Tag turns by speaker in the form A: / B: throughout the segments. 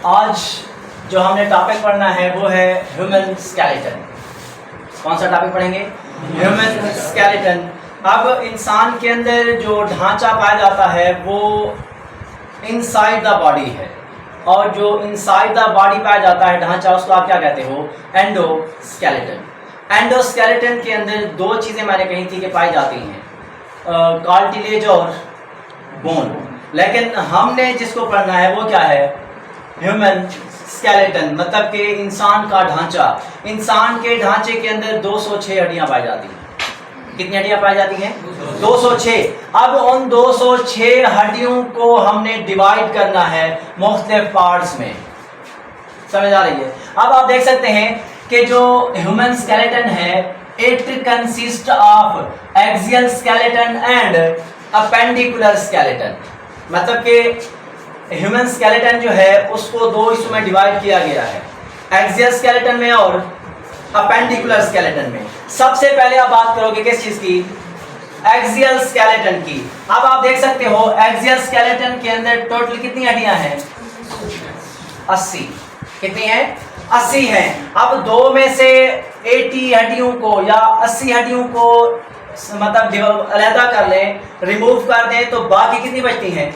A: आज जो हमने टॉपिक पढ़ना है वो है ह्यूमन स्केलेटन। कौन सा टॉपिक पढ़ेंगे? Human skeleton. अब इंसान के अंदर जो ढांचा पाया जाता है वो इनसाइड द बॉडी है, और जो इनसाइड द बॉडी पाया जाता है ढांचा, उसको आप क्या कहते हो? एंडोस्केलेटन। एंडोस्केलेटन के अंदर दो चीज़ें मैंने कही थी कि पाई जाती हैं, कार्टिलेज और बोन। लेकिन हमने जिसको पढ़ना है वो क्या है? ह्यूमन स्केलेटन, मतलब कि इंसान का ढांचा। इंसान के ढांचे के अंदर 206 हड्डियां पाई जाती हैं। कितनी हड्डियां पाई जाती हैं? 206। अब उन 206 हड्डियों को हमने डिवाइड करना है मुख्तलिफ पार्ट्स में। समझ आ रही है? अब आप देख सकते हैं कि जो ह्यूमन स्केलेटन है, it consist of axial skeleton and appendicular skeleton. मतलब कि ह्यूमन स्केलेटन जो है उसको दो हिस्सों में डिवाइड किया गया है, एक्सियल स्केलेटन में और अपेंडिकुलर स्केलेटन में। सबसे पहले आप बात करोगे किस चीज की? एक्सियल स्केलेटन की। अब आप देख सकते हो एक्सियल स्केलेटन के अंदर टोटल कितनी हड्डियां हैं? 80। कितनी है? 80 हैं। अब दो में से 80 हड्डियों को या 80 हड्डियों को मतलब अलहदा कर लें, रिमूव कर दें, तो बाकी कितनी बचती हैं?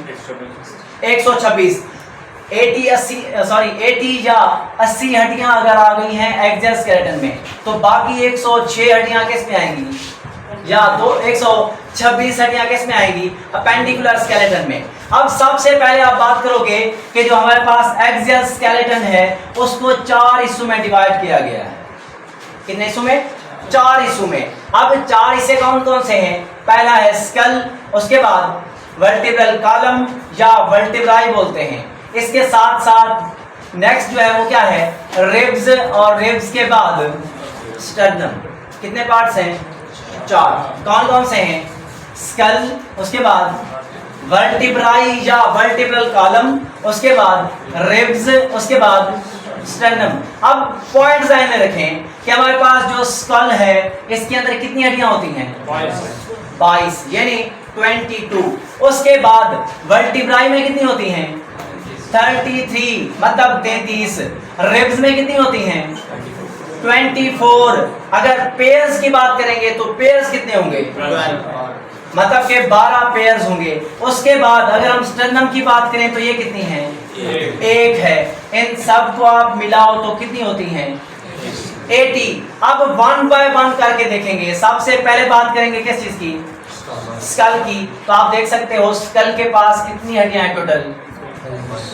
A: 126। 80 या 80 हड्डियां अगर आ गई हैं एक्सियल स्केलेटन में, तो बाकी 106 हड्डियां किस में आएंगी? या 126 हड्डियां किस में आएगी? अपेंडिकुलर स्केलेटन में। अब सबसे पहले आप बात करोगे कि जो हमारे पास एक्सियल स्केलेटन है उसको 4 हिस्सों में डिवाइड किया गया है। कितने हिस्सों में? 4 हिस्सों में। अब 4 हिस्से कौन कौन से हैं? पहला है स्कल, उसके बाद वर्टिब्रल कॉलम या वर्टिब्राई बोलते हैं। इसके साथ साथ नेक्स्ट जो है वो क्या है? रिब्स, और रिब्स के बाद स्टर्नम। कितने पार्ट्स हैं? 4। कौन कौन से हैं? स्कल, उसके बाद वर्टिब्राई या वर्टिब्रल कॉलम, उसके बाद रिब्स, उसके बाद स्टर्नम। अब पॉइंट ध्यान में रखें कि हमारे पास जो स्कल है इसके अंदर कितनी हड्डियां होती हैं? 22 यानी 22। उसके बाद वर्टिब्राई में कितनी होती हैं? 33 मतलब 33। रिब्स में कितनी होती हैं? 24। अगर पेयर्स की बात करेंगे तो पेयर्स कितने होंगे? मतलब के 12 पेयर्स होंगे। उसके बाद अगर हम स्टर्नम की बात करें तो ये कितनी है? 1 है। इन सब को आप मिलाओ तो कितनी होती हैं? 80। अब 1 बाय 1 करके देखेंगे। सबसे पहले बात करेंगे किस चीज की? स्कल की। तो आप देख सकते हो स्कल के पास कितनी हड्डियां हैं टोटल?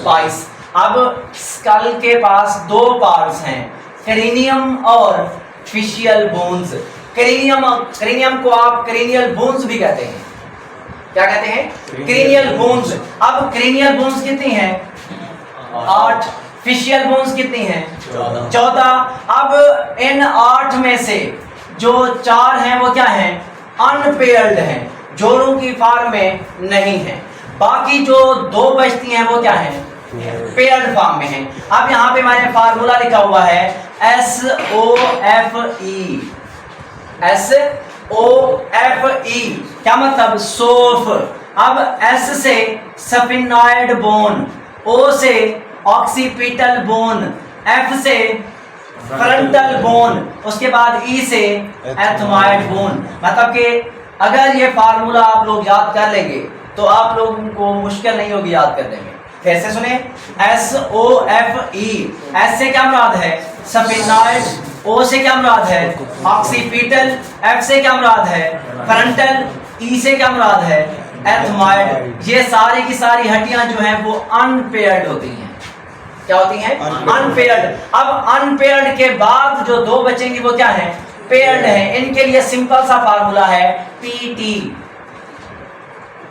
A: 22। अब स्कल के पास 2 पार्ट्स हैं, क्रेनियम और फेशियल बोन्स। क्रेनियम को आप क्रेनियल बोन्स भी कहते हैं। क्या कहते हैं? Cranial bones. अब क्रेनियल बोन्स कितनी हैं? 8। फेशियल बोन्स कितनी हैं? 14। अब इन 8 में से जो 4 हैं वो क्या हैं? अनपेयर्ड हैं, जोड़ों की फॉर्म में नहीं है। बाकी जो 2 बचती हैं वो क्या हैं? पेयर्ड फॉर्म में हैं। अब यहाँ पे मैंने फार्मूला लिखा हुआ है SOFE। SOFE क्या मतलब? सोफ। अब S से स्फिनॉइड बोन, O से ऑक्सीपिटल बोन, F से फ्रंटल बोन, उसके बाद E से एथमॉइड बोन। मतलब कि अगर ये फार्मूला आप लोग याद कर लेंगे तो आप लोगों को मुश्किल नहीं होगी याद करने में। फिर से सुने, SOFE। S से क्या मुराद है? स्फिनॉइड। O से क्या मुराद है? ऑक्सीपिटल। F से क्या मुराद है? फ्रंटल। E से क्या मुराद है? एथमॉइड। ये सारी की सारी हड्डियां जो हैं वो अनपेयर्ड होती हैं। क्या होती हैं? अनपेयर्ड। अब अनपेयर्ड के बाद जो 2 बचेंगी वो क्या है? पेयर्ड है। इनके लिए सिंपल सा फार्मूला है PT।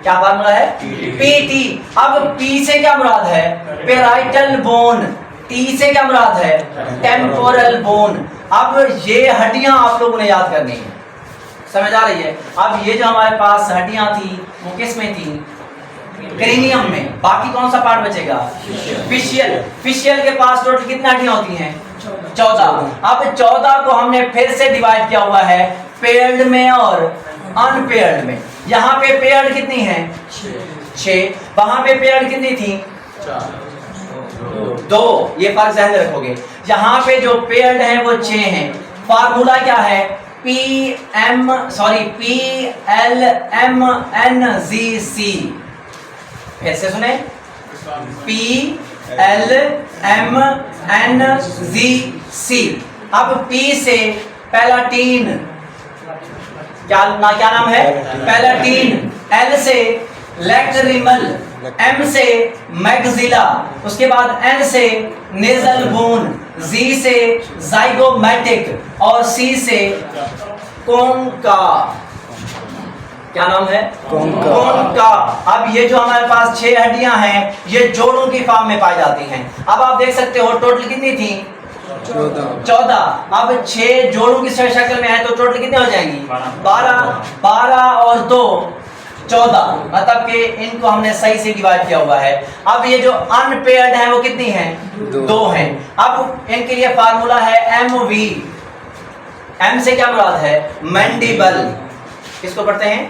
A: क्या फार्मूला है? PT। अब P से क्या मुराद है? Parietal bone. T से क्या मुराद है? Temporal bone. अब ये हड्डियां आप लोगों ने याद करनी है। समझ आ रही है? अब ये जो हमारे पास हड्डियां थी वो किस में थी? क्रेनियम में। बाकी कौन सा पार्ट बचेगा? फेशियल। फेशियल के पास टोटल कितनी हड्डियां होती हैं? 14। अब 14 को हमने फिर से डिवाइड किया हुआ है पेयर्ड में और अनपेयर्ड में। यहाँ पे पेयर्ड कितनी है? 6। वहां पे पेयर्ड कितनी थी? 2, ये फर्क ध्यान में रखोगे। यहाँ पे जो पेयर्ड है वो 6 हैं। फार्मूला क्या है? PLMNGC। फिर से सुने, PLMNGC। अब P से पैलाटीन, क्या नाम है? पैलाटीन। L से लैक्रिमल, M से मैग्जिला, उसके बाद N से नेजल बोन, G से जाइगोमैटिक और C से कोन्का। क्या नाम है? कोन्का। अब ये जो हमारे पास 6 हड्डियां हैं ये जोड़ों की फॉर्म में पाई जाती हैं। अब आप देख सकते हो टोटल कितनी थी? 14। अब 6 जोड़ों की शक्ल में है तो टोटल कितने हो जाएंगी? 12 और 2 14, मतलब कि इनको हमने सही से डिवाइड किया हुआ है। अब ये जो अनपेयर्ड है वो कितनी है? 2 हैं। अब इनके लिए फार्मूला है MV। M से क्या मुराद है? मैंडिबल। किसको पढ़ते हैं?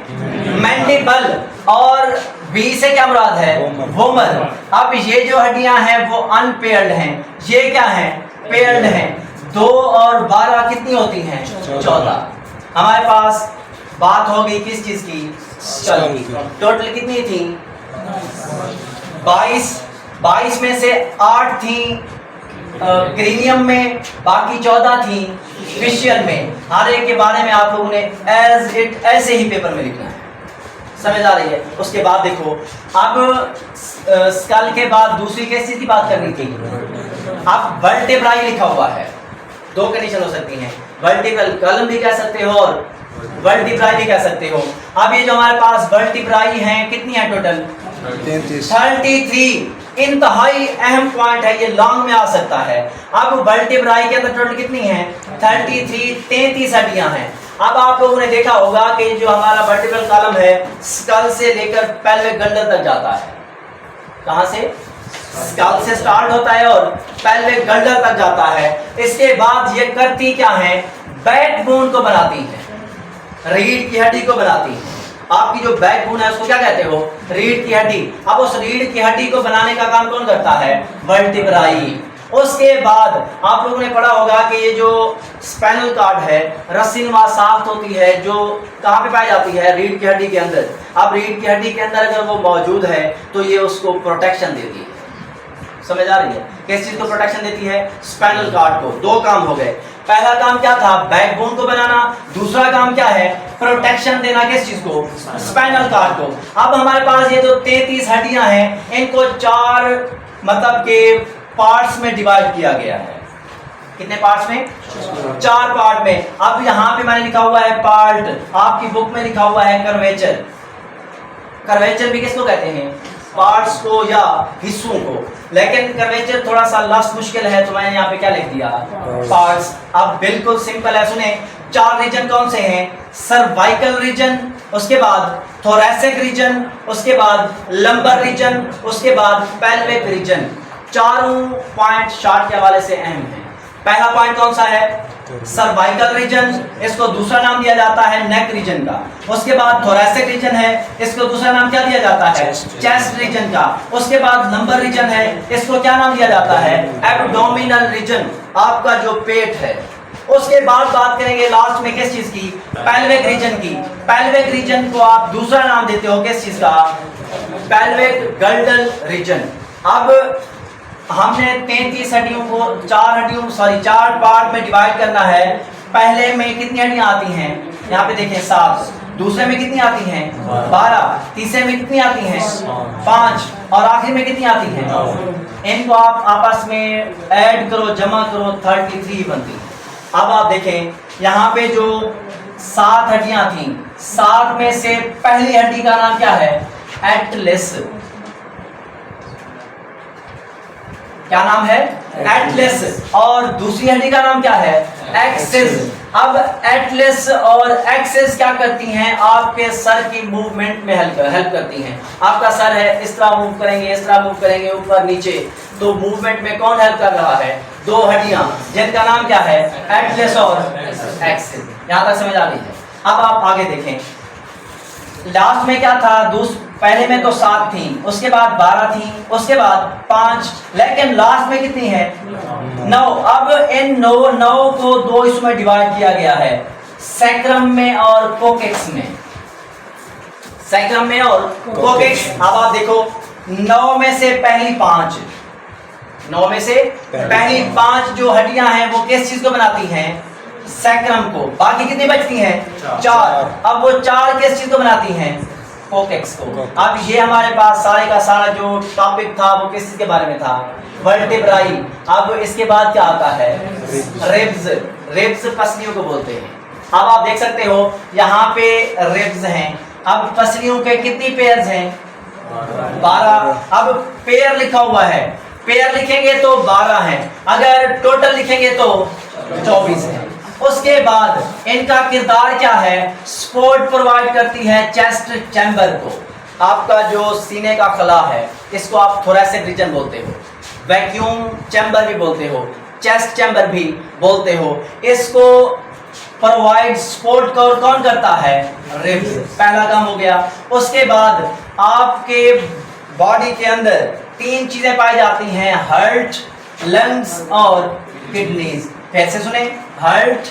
A: मैंडिबल। और B से क्या मुराद है? वोमर। अब ये जो हड्डियां हैं वो अनपेयर्ड हैं, ये क्या हैं? पेयर्ड हैं। 2 और 12 कितनी होती हैं? 14। हमारे पास बात हो गई किस चीज की? चल, टोटल कितनी थी? 22 में से 8 थी क्रीनियम में, बाकी 14 थी फिशियल में। हर एक के बारे में आप लोगों ने एज इट ऐसे ही पेपर में लिखना है। समझ आ रही है? उसके बाद देखो, अब स्कल के बाद दूसरी किस चीज की बात करनी थी? अब वर्टेब्राई लिखा हुआ है। 2 कंडीशन हो सकती हैं, वर्टिब्रल कॉलम भी कह सकते हो और वर्टिब्राई भी कह सकते हो। अब ये जो हमारे पास वर्टिब्राई हैं कितनी है टोटल? 33। इंतहाई अहम पॉइंट है, ये लॉन्ग में आ सकता है। अब वर्टिब्राई के अंदर टोटल कितनी है? 33 हड्डियां हैं। अब आप लोगों ने देखा होगा कि जो हमारा वर्टिब्रल कॉलम है स्कल से लेकर पेल्विक गल्डर तक जाता है। कहां से? स्कल से स्टार्ट होता है और पेल्विक गल्डर तक जाता है। इसके बाद ये करती क्या है? बैकबोन को बनाती है, रीढ़ की हड्डी को बनाती है। आपकी जो बैकबोन है उसको क्या कहते हो? रीढ़ की हड्डी। अब उस रीढ़ की हड्डी को बनाने का काम कौन करता है? वर्टिब्राई। उसके बाद आप लोगों ने पढ़ा होगा कि ये जो स्पाइनल कॉर्ड है, रस्सीनुमा साफ्त होती है, जो कहाँ पे पाई जाती है? रीढ़ की हड्डी के अंदर। अब रीढ़ की हड्डी के अंदर अगर वो मौजूद है तो ये उसको प्रोटेक्शन देती है। समझ आ रही है? किस चीज को प्रोटेक्शन देती है? स्पाइनल कॉर्ड को। 2 काम हो गए। पहला काम क्या था? बैकबोन को बनाना। दूसरा काम क्या है? प्रोटेक्शन देना। किस चीज को? स्पाइनल कॉर्ड को। अब हमारे पास ये जो 33 हड्डियां हैं इनको 4 मतलब के पार्ट्स में डिवाइड किया गया है। कितने पार्ट्स में? 4 पार्ट में। अब यहाँ पे मैंने लिखा हुआ है पार्ट, आपकी बुक में लिखा हुआ है कर्वेचर। कर्वेचर भी किसको कहते हैं? पार्ट्स को या हिस्सों को। लेकिन कर्वेचर थोड़ा सा लफ्ज मुश्किल है तो मैंने यहाँ पे क्या लिख दिया? पार्ट्स। अब बिल्कुल सिंपल है, सुने। 4 रीजन कौन से हैं? सर्वाइकल रीजन, उसके बाद थोरैसिक रीजन, उसके बाद लंबर रीजन, उसके बाद पेल्विक रीजन। चारों पॉइंट शार्ट के हवाले से अहम है। पहला पॉइंट कौन सा है? सर्वाइकल रीजन, इसको दूसरा नाम दिया जाता है नेक रीजन का। उसके बाद थोरैसिक रीजन है, इसको दूसरा नाम क्या दिया जाता है? चेस्ट रीजन का। उसके बाद लंबर रीजन है, इसको क्या नाम दिया जाता है? एब्डोमिनल रीजन, आपका जो पेट है। उसके बाद बात करेंगे लास्ट में किस चीज की? पेल्विक रीजन की। पेल्विक रीजन को आप दूसरा नाम देते हो किस चीज का? Pelvic girdle region. अब हमने 33 हड्डियों को 4 पार्ट में डिवाइड करना है। पहले में कितनी हड्डियां आती हैं? यहाँ पे देखें 7। दूसरे में कितनी आती हैं? 12। तीसरे में कितनी आती हैं? 5। और आखिरी में कितनी आती हैं? इनको आप आपस में ऐड करो, जमा करो, 33 बनती है। अब आप देखें यहाँ पे जो 7 हड्डियां थी, 7 में से पहली हड्डी का नाम क्या है? एटलस। क्या नाम है? एटलस। और दूसरी हड्डी का नाम क्या है? एक्सिस। अब एटलस और एक्सिस क्या करती हैं? आपके सर की मूवमेंट में हेल्प करती हैं। आपका सर है, इस तरह मूव करेंगे, इस तरह मूव करेंगे, ऊपर नीचे, तो मूवमेंट में कौन हेल्प कर रहा है? 2 हड्डियां जिनका नाम क्या है? एटलस और एक्सिस। यहां तक समझ आ रही है? अब आप आगे देखें, लास्ट में क्या था? पहले में तो 7 थी, उसके बाद 12 थी, उसके बाद 5, लेकिन लास्ट में कितनी है 9। अब इन 9 को 2 हिस्सों में डिवाइड किया गया है, सैक्रम में और कोकेक्स में। सैक्रम में और कोकेक्स। अब आप देखो 9 में से पहली 5, 9 में से पहली 5 जो हड्डियां हैं वो किस चीज को बनाती हैं, सैक्रम को। बाकी कितनी बचती हैं 4। अब वो 4 किस चीज को बनाती हैं, कोकेक्स को। अब ये हमारे पास सारे का सारा जो टॉपिक था वो किस चीज के बारे में था, वर्टेब्राई। अब इसके बाद क्या आता है, रिब्स। रिब्स पसलियों को बोलते हैं। अब आप देख सकते हो यहाँ पे रिब्स हैं। अब पसलियों के कितनी पेयर्स हैं, 12। अब पेयर लिखा हुआ है, पेयर लिखेंगे तो 12 हैं, अगर टोटल लिखेंगे तो 24 है। उसके बाद इनका किरदार क्या है, सपोर्ट प्रोवाइड करती है चेस्ट चैम्बर को। आपका जो सीने का खला है इसको आप थोरैसिक रीजन बोलते हो, वैक्यूम चैम्बर भी बोलते हो, चेस्ट चैम्बर भी बोलते हो। इसको प्रोवाइड सपोर्ट कौन करता है, रिब्स। पहला काम हो गया। उसके बाद आपके बॉडी के अंदर 3 चीजें पाई जाती हैं, हार्ट, लंग्स और किडनीज। फिर से सुने, हार्ट,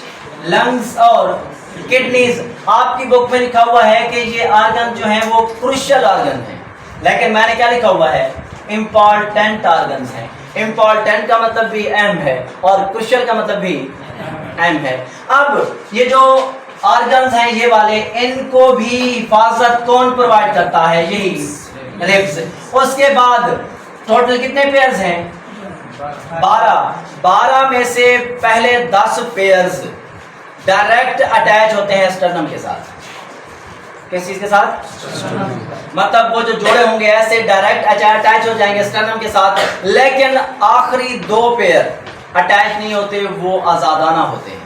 A: लंग्स और किडनीज। आपकी बुक में लिखा हुआ है कि ये ऑर्गन जो है वो क्रूशियल ऑर्गन है, लेकिन मैंने क्या लिखा हुआ है, इंपॉर्टेंट ऑर्गन है। इंपॉर्टेंट का मतलब भी एम है और क्रूशियल का मतलब भी एम है। अब ये जो ऑर्गन्स हैं ये वाले, इनको भी हिफाजत कौन प्रोवाइड करता है, यही रिब्स। उसके बाद टोटल कितने पेयर्स हैं, 12 में से पहले 10 पेयर्स डायरेक्ट अटैच होते हैं स्टर्नम के साथ। किस चीज के साथ, मतलब वो जो जोड़े होंगे ऐसे डायरेक्ट अटैच हो जाएंगे स्टर्नम के साथ, लेकिन आखिरी 2 पेयर अटैच नहीं होते, वो आजादाना होते हैं।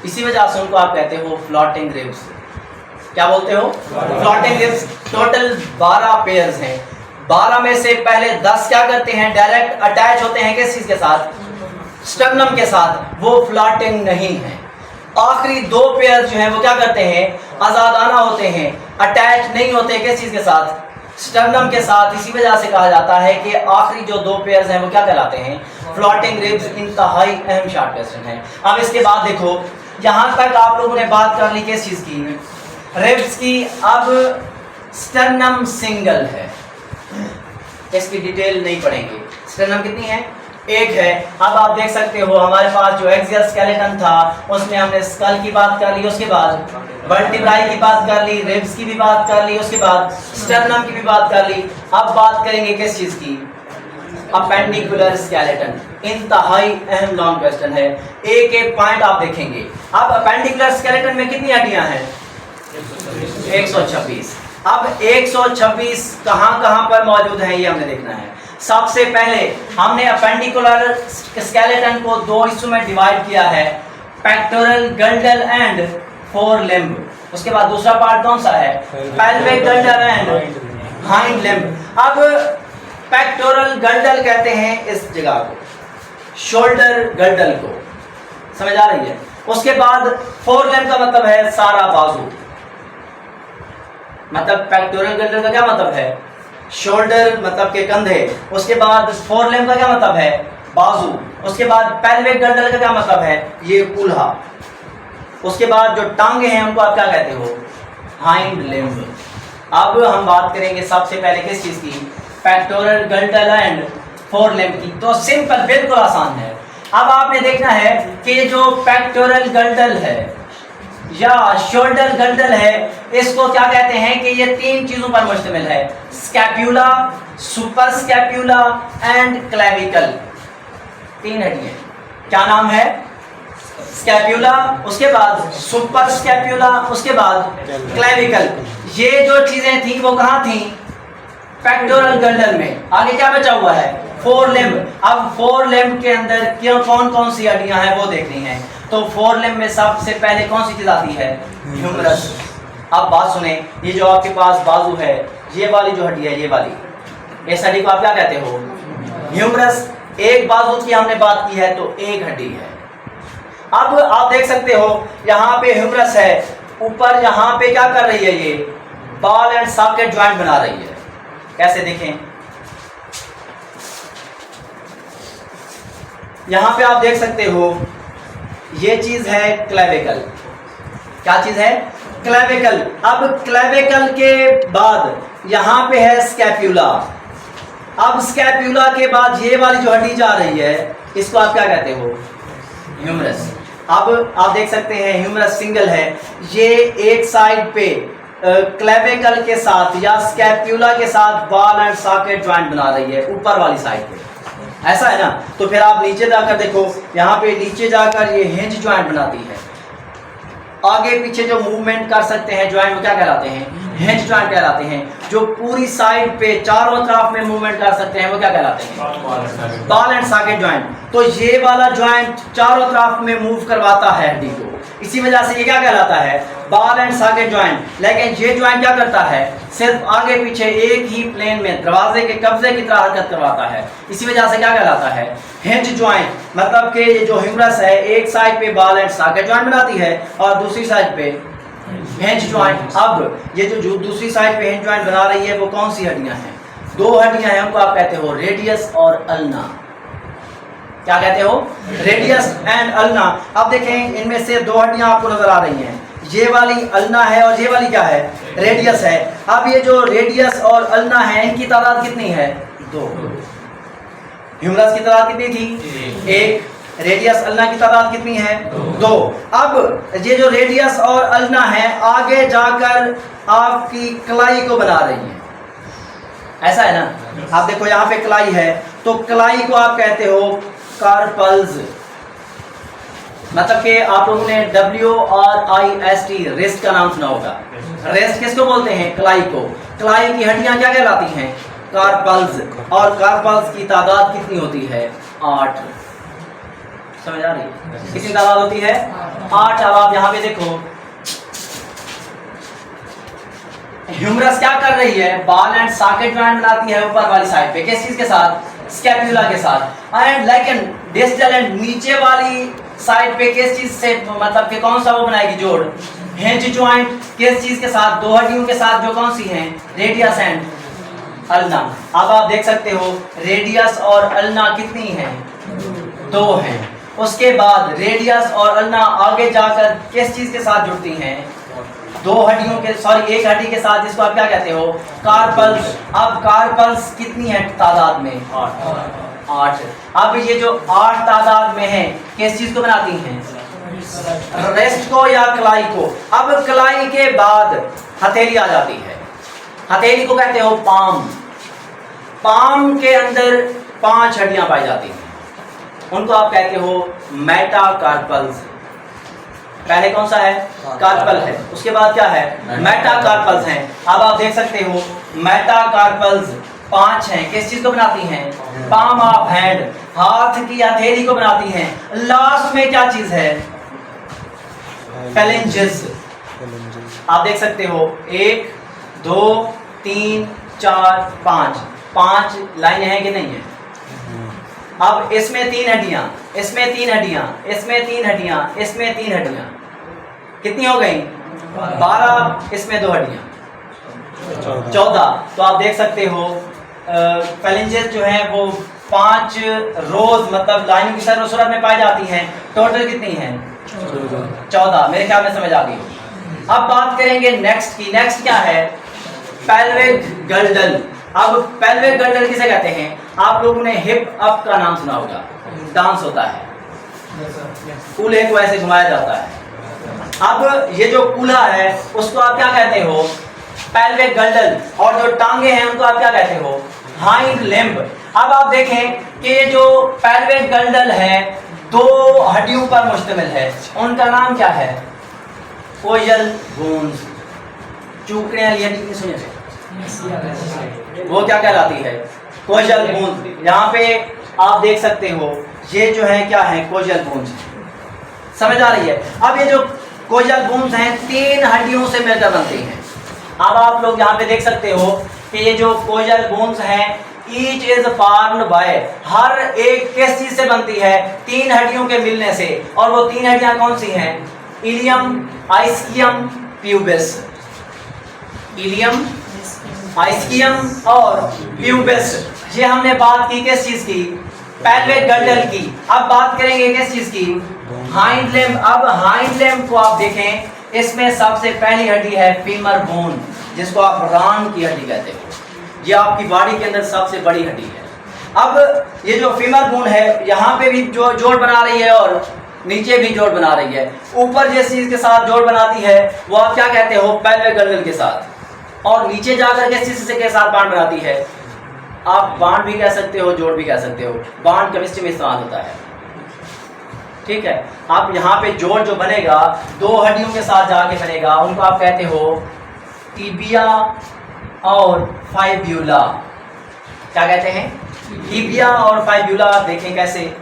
A: इसी वजह से उनको आप कहते हो फ्लोटिंग रिब्स। क्या बोलते हो, फ्लोटिंग रिब्स। टोटल 12 पेयर्स हैं। 12 में से पहले 10 क्या करते हैं, डायरेक्ट अटैच होते हैं किस चीज के साथ, स्टर्नम के साथ, वो फ्लोटिंग नहीं है। आखिरी 2 पेयर जो हैं वो क्या करते हैं, आजादाना होते हैं, अटैच नहीं होते किस चीज के साथ, स्टर्नम के साथ। इसी वजह से कहा जाता है कि आखिरी जो 2 पेयर्स हैं वो क्या कहलाते हैं, फ्लोटिंग रिब्स। इंतहाई अहम शॉर्ट क्वेश्चन है। अब इसके बाद देखो, यहाँ तक आप लोगों ने बात कर ली किस चीज की, रिब्स की। अब स्टर्नम सिंगल है, इसकी डिटेल नहीं पढ़ेंगे। स्टर्नम कितनी है, 1 है। अब आप देख सकते हो हमारे पास जो एक्सियल स्केलेटन था उसमें हमने स्कल की बात कर ली, उसके बाद वर्टिब्राई की बात कर ली, रिब्स की भी बात कर ली, उसके बाद स्टर्नम की भी बात कर ली। अब बात करेंगे किस चीज की, अपेंडिकुलर स्केलेटन। इंतहाई अहम लॉन्ग क्वेश्चन है, एक एक पॉइंट आप देखेंगे। अब अपेंडिकुलर स्केलेटन में कितनी हड्डियां हैं, 126। अब 126 कहां पर मौजूद हैं ये हमने देखना है। सबसे पहले हमने अपेंडिकुलर स्केलेटन को 2 हिस्सों में डिवाइड किया है, पेक्टोरल गल्डल एंड फोर लिम्ब। उसके बाद दूसरा पार्ट कौन सा है, पेल्विक गल्डल एंड हाइंड लिम्ब। अब पेक्टोरल गल्डल कहते हैं इस जगह को, शोल्डर गल्डल को, समझ आ रही है। उसके बाद फोर लिम्ब का मतलब है सारा बाजू, मतलब पेक्टोरल गल्डल का क्या मतलब है, शोल्डर मतलब के कंधे। उसके बाद फोर लिम्ब का क्या मतलब है, बाजू। उसके बाद पेल्विक गल्डल का क्या मतलब है, ये कूल्हा। उसके बाद जो टांगे हैं उनको आप क्या कहते हो, हाइंड लिम्ब। अब हम बात करेंगे सबसे पहले किस चीज की, पेक्टोरल गल्डल एंड फोर लिम्ब की। तो सिंपल, बिल्कुल आसान है। अब आपने देखना है कि जो पेक्टोरल गल्डल है या शोल्डर गल्डल है, इसको क्या कहते हैं कि ये 3 चीजों पर मुश्तमिल है, scapula, super scapula and clavicle. 3 हड्डियां, क्या नाम है, स्कैप्यूला, उसके बाद सुपर स्कैप्यूला, उसके बाद क्लेविकल। ये जो चीजें थी वो कहाँ थी, पेक्टोरल गल्डल में। आगे क्या बचा हुआ है, फोर लिम्ब। अब फोर लिम्ब के अंदर क्यों कौन कौन सी हड्डियां हैं वो देखनी है। तो फोर लिम्ब में सबसे पहले कौन सी चीज आती है, ह्यूमरस। अब बात सुने, ये जो आपके पास बाजू है, ये वाली जो हड्डी है, ये वाली, इस हड्डी को आप क्या कहते हो, ह्यूमरस। एक बाजू की हमने बात की है तो एक हड्डी है। अब आप देख सकते हो यहाँ पे ह्यूमरस है, ऊपर यहाँ पे क्या कर रही है, ये बॉल एंड सॉकेट ज्वाइंट बना रही है। कैसे देखें, यहां पे आप देख सकते हो ये चीज है क्लेविकल। क्या चीज है? क्लेविकल। अब क्लेविकल के बाद यहां पे है स्कैप्यूला। अब स्कैप्यूला के बाद ये वाली जो हड्डी जा रही है इसको आप क्या कहते हो? ह्यूमरस। अब आप देख सकते हैं ह्यूमरस सिंगल है, ये एक साइड पे क्लेविकल के साथ या स्कैप्यूला के साथ बॉल एंड सॉकेट ज्वाइंट बना रही है ऊपर वाली साइड पे, ऐसा है ना। तो फिर आप नीचे जाकर देखो, यहाँ पे नीचे जाकर ये हिंज ज्वाइंट बनाती है। आगे पीछे जो मूवमेंट कर सकते हैं ज्वाइंट वो क्या कहलाते हैं? हिंज ज्वाइंट कहलाते हैं। जो पूरी साइड पे चारों तरफ में मूवमेंट कर सकते हैं वो क्या कहलाते हैं? Ball and socket joint. तो ये वाला ज्वाइंट चारों तरफ में मूव करवाता है हड्डी को, इसी वजह से ये क्या कहलाता है? Ball and socket joint. लेकिन ये ज्वाइंट क्या करता है? सिर्फ आगे पीछे एक ही प्लेन में दरवाजे के कब्जे की तरह हरकत करवाता है, इसी वजह से क्या कहलाता है? Hinge joint. मतलब कि ये जो ह्यूमरस है एक साइड पे बॉल एंड सॉकेट ज्वाइंट बनाती है और दूसरी साइड पे हिंज ज्वाइंट। अब ये जो दूसरी साइड पे हिंज ज्वाइंट बना रही है वो कौन सी हड्डियां हैं? दो हड्डियां हैं, उनको आप कहते हो रेडियस और अल्ना। क्या कहते हो? Radius and ulna. अब देखें इनमें से दो हड्डियां आपको नजर आ रही हैं, ये वाली अल्ना है और ये वाली क्या है? रेडियस है। अब ये जो रेडियस और अल्ना है इनकी तादाद कितनी है? दो। ह्यूमरस की तादाद कितनी थी? एक। रेडियस अल्ना की तादाद कितनी है? दो। अब ये जो रेडियस और अल्ना है आगे जाकर आपकी कलाई को बना रही है, ऐसा है ना। आप देखो यहाँ पे कलाई है, तो कलाई को आप कहते हो कार्पल्स। मतलब कि आप लोगों ने WRIST रिस्ट का नाम सुना होगा। रिस्ट किसको बोलते हैं? कलाई को। कलाई की हड्डियां क्या कहलाती हैं? कार्पल्स। और कार्पल्स की तादाद कितनी होती है? 8। समझ आ रही है? कितनी तादाद होती है? 8। अब आप यहाँ पे देखो ह्यूमरस क्या कर रही है? बॉल एंड सॉकेट ज्वाइंट बनाती है ऊपर वाली साइड पे, किस चीज के साथ? स्कैप्यूला के साथ। एंड लेकिन डिस्टल एंड नीचे वाली साइड पे किस चीज से, मतलब कि कौन सा वो बनाएगी जोड़? Hinge joint. किस चीज के साथ? दो हड्डियों के साथ, जो कौन सी हैं? Radius and ulna. अब आप देख सकते हो रेडियस और अल्ना कितनी हैं? दो हैं। उसके बाद रेडियस और अल्ना आगे जाकर किस चीज के साथ जुड़ती हैं? दो हड्डियों के, सॉरी एक हड्डी के साथ, जिसको आप क्या कहते हो? कार्पल्स। अब कार्पल्स कितनी है तादाद में? 8। अब ये जो 8 तादाद में है किस चीज को बनाती हैं? रेस्ट को या कलाई को। अब कलाई के बाद हथेली आ जाती है। हथेली को कहते हो पाम। पाम के अंदर 5 हड्डियां पाई जाती हैं, उनको आप कहते हो मेटाकार्पल्स। पहले कौन सा है? कार्पल है। उसके बाद क्या है? मेटाकार्पल्स हैं। अब आप देख सकते हो मेटाकार्पल्स 5 हैं। किस चीज को बनाती हैं? पाम ऑफ हैंड, हाथ की हथेली को बनाती हैं। लास्ट में क्या चीज है? फेलेंजेस। आप देख सकते हो 1 2 3 4 5 लाइनें हैं कि नहीं है? अब इसमें 3 हड्डियां, इसमें 3 हड्डियां, इसमें 3 हड्डियां, इसमें 3 हड्डियां, कितनी हो गई? 12। इसमें 2 हड्डियां, 14। तो आप देख सकते हो फेलेंजेस जो है वो 5 रोज, मतलब लाइन की सूरत में पाई जाती हैं। टोटल कितनी है? 14। मेरे ख्याल में समझ आ गई। अब बात करेंगे नेक्स्ट की। नेक्स्ट क्या है? Pelvic girdle. अब पेल्विक गर्डल किसे कहते हैं? आप लोगों ने हिप अप का नाम सुना होगा, डांस होता है, कूल्हे को ऐसे घुमाया जाता है। अब ये जो कूल्हा है उसको आप क्या कहते हो? Pelvic girdle. और जो टांगे हैं उनको आप क्या कहते हो? Hind limb. अब आप देखें कि ये जो पेल्विक गर्डल है 2 हड्डियों पर मुश्तमिल है, उनका नाम क्या है? Causal bones. चूकड़ियां लिया सुनिए, वो क्या कहलाती है? Causal bones. यहाँ पे आप देख सकते हो ये जो है क्या है? Causal bones. समझ आ रही है? अब ये जो कोजल बोन्स हैं 3 हड्डियों से मिलकर बनती हैं। अब आप लोग यहाँ पे देख सकते हो कि ये जो कोजल बोन्स हैं ईच इज फॉर्म्ड बाय, हर एक किस चीज से बनती है? 3 हड्डियों के मिलने से। और वो 3 हड्डियां कौन सी हैं? Ilium, ischium, pubis. Ilium, ischium और प्यूबिस। ये हमने बात की किस चीज की? पेल्विक गर्डल की। अब बात करेंगे किस चीज की? Hind limb. अब हाइंड लिम्ब को आप देखें, इसमें सबसे पहली हड्डी है फीमर बोन, जिसको आप रान की हड्डी कहते हो। ये आपकी बॉडी के अंदर सबसे बड़ी हड्डी है। अब ये जो फीमर बोन है, यहाँ पे भी जो जोड़ बना रही है और नीचे भी जोड़ बना रही है। ऊपर जिस चीज के साथ जोड़ बनाती है वो आप क्या कहते हो? पेल्विक गर्डल के साथ। और नीचे जाकर किस चीज के साथ बांड बनाती है? आप बांड भी कह सकते हो, जोड़ भी कह सकते हो। बांड केमिस्ट्री में इस्तेमाल होता है, ठीक है। आप यहाँ पे जोड़ जो बनेगा दो हड्डियों के साथ जाके बनेगा, उनको आप कहते हो टिबिया और फाइब्यूला। क्या कहते हैं? टिबिया और फाइब्यूला। आप देखें कैसे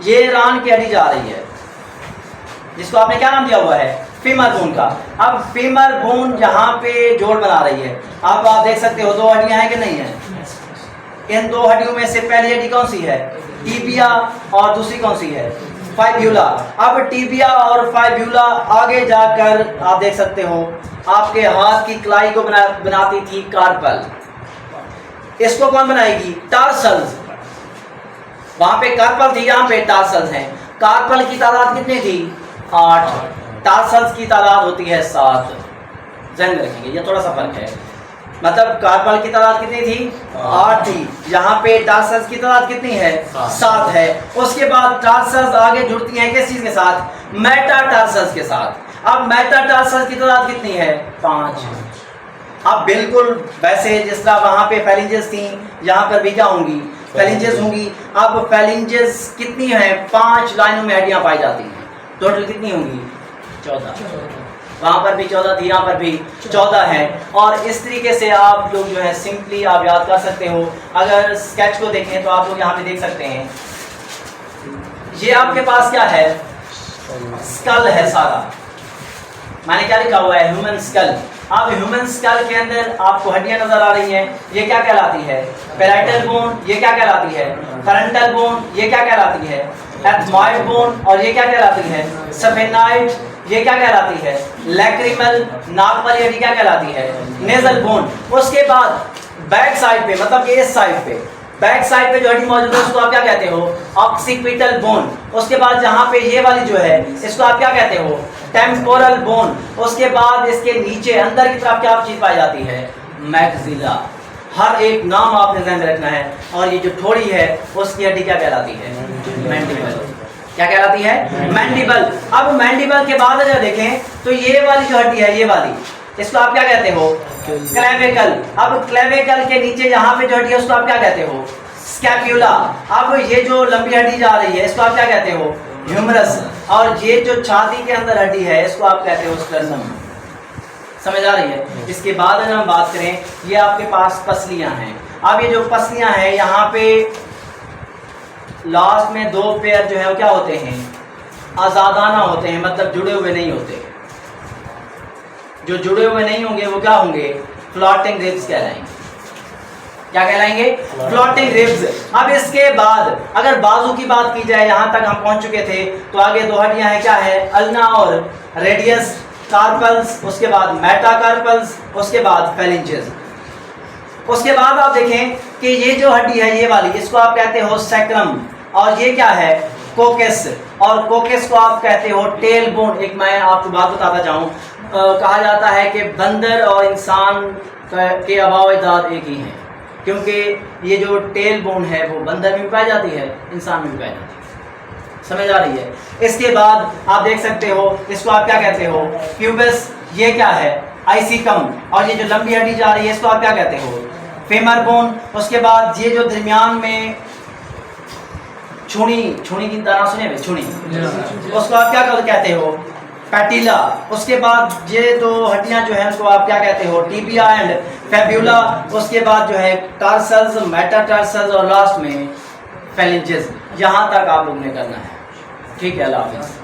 A: ये रान की हड्डी जा रही है, जिसको आपने क्या नाम दिया हुआ है? फीमर बोन का। अब फीमर बोन यहाँ पे जोड़ बना रही है। आप देख सकते हो दो हड्डियां हैं कि नहीं है? इन दो हड्डियों में से पहली हड्डी कौन सी है? टिबिया, और दूसरी कौन सी है? फाइब्यूला। अब टिबिया और फाइब्यूला आगे जाकर आप देख सकते हो आपके हाथ की कलाई को बनाती थी कार्पल। इसको कौन बनाएगी? टार्सल्स। वहां पे कार्पल थी, यहाँ पे टार्सल्स हैं। कार्पल की तादाद कितनी थी? 8। टार्सल्स की तादाद होती है 7। ध्यान रखेंगे, ये थोड़ा सा फर्क है। मतलब कार्पल की तादाद कितनी थी? 8 थी। यहाँ पे टार्सल्स की तादाद कितनी है? 7 है। उसके बाद टार्सल्स आगे जुड़ती हैं किस चीज के साथ? मेटाटार्सल्स के साथ। अब मेटाटार्सल्स की तादाद कितनी है? 5। अब बिल्कुल वैसे जिस तरह वहाँ पे फेलिंजेस थी, यहाँ पर भी क्या होंगी? फेलिंजेस होंगी। अब फेलिंजेस कितनी है? 5 लाइनों में हड्डियाँ पाई जाती हैं। टोटल कितनी होंगी? 14। वहाँ पर भी 14 थी, यहाँ पर भी 14 है। और इस तरीके से आप लोग जो है सिंपली आप याद कर सकते हो। अगर स्केच को देखें तो आप लोग यहाँ पे देख सकते हैं, ये आपके पास क्या है? स्कल है सारा। मैंने क्या लिखा हुआ है? Human school. अब ह्यूमन स्कल के अंदर आपको हड्डियां नजर आ रही हैं। ये क्या कहलाती है? Parietal bone. ये क्या कहलाती है? Frontal bone. ये क्या कहलाती है? Ethmoid bone. और ये क्या कहलाती है? सफेनाइड। ये क्या कहलाती है? लैक्रिमल। नाक वाली हड्डी क्या कहलाती है? Nasal bone. उसके बाद बैक साइड पे, मतलब कि इस साइड पे, बैक साइड पे जो हड्डी मौजूद है उसको आप क्या कहते हो? Occipital bone. उसके बाद जहाँ पे ये वाली जो है इसको आप क्या कहते हो? Temporal bone. उसके बाद इसके नीचे अंदर की तरफ क्या चीज पाई जाती है? मैक्सिला। हर एक नाम आपने ध्यान में रखना है। और ये जो ठोड़ी है उसकी हड्डी क्या कहलाती है? मैंडिबल। क्या कहलाती है? मैंडिबल। अब मैंडिबल के बाद अगर देखें तो ये वाली जो हड्डी है, ये वाली, इसको आप क्या कहते हो? क्लेविकल। अब क्लेविकल के नीचे यहाँ पे जो हड्डी है उसको आप क्या कहते हो? स्कैप्यूला। अब ये जो लंबी हड्डी जा रही है इसको आप क्या कहते हो? ह्यूमरस। और ये जो छाती के अंदर हड्डी है इसको आप कहते हो स्टर्नम। समझ आ रही है? इसके बाद अगर हम बात करें, ये आपके पास पसलियां हैं। अब ये जो पसलियां हैं यहाँ पे लास्ट में 2 पेयर जो है वो क्या होते हैं? आज़ादाना होते हैं, मतलब जुड़े हुए नहीं होते। जो जुड़े हुए नहीं होंगे वो क्या होंगे? फ्लोटिंग रिब्स कहलाएंगे। क्या कहलाएंगे? Floating ribs. अब इसके बाद अगर बाजू की बात की जाए, यहाँ तक हम पहुँच चुके थे, तो आगे 2 हड्डियाँ हैं। क्या है? अल्ना और रेडियस कार्पल्स। उसके बाद मेटाकार्पल्स। उसके बाद फेलिंजेस। उसके बाद आप देखें कि ये जो हड्डी है ये वाली, इसको आप कहते हो सैक्रम। और ये क्या है? कोकेस। और कोकेस को आप कहते हो टेल बोन। एक मैं आपको बात बताता जाऊँ, कहा जाता है कि बंदर और इंसान के अभाव इजाद एक ही हैं, क्योंकि ये जो टेल बोन है वो बंदर में भी पाई जाती है, इंसान में भी पाई जाती है। समझ आ रही है? इसके बाद आप देख सकते हो इसको आप क्या कहते हो? प्यूबिस। ये क्या है? आइसिकम। और ये जो लंबी हड्डी जा रही है इसको आप क्या कहते हो? Femur bone. उसके बाद ये जो दरमियान में छुनी की तरह सुने हुए छुनी, उसको आप क्या कहते हो? पैटिला। उसके बाद ये 2 हड्डियां जो है उसको आप क्या कहते हो? Tibia and fibula. उसके बाद जो है टार्सल्स, मेटाटार्सल्स और लास्ट में फेलिंजेस। यहाँ तक आप लोगों ने करना है। ठीक है, अल्लाह हाफ़िज़।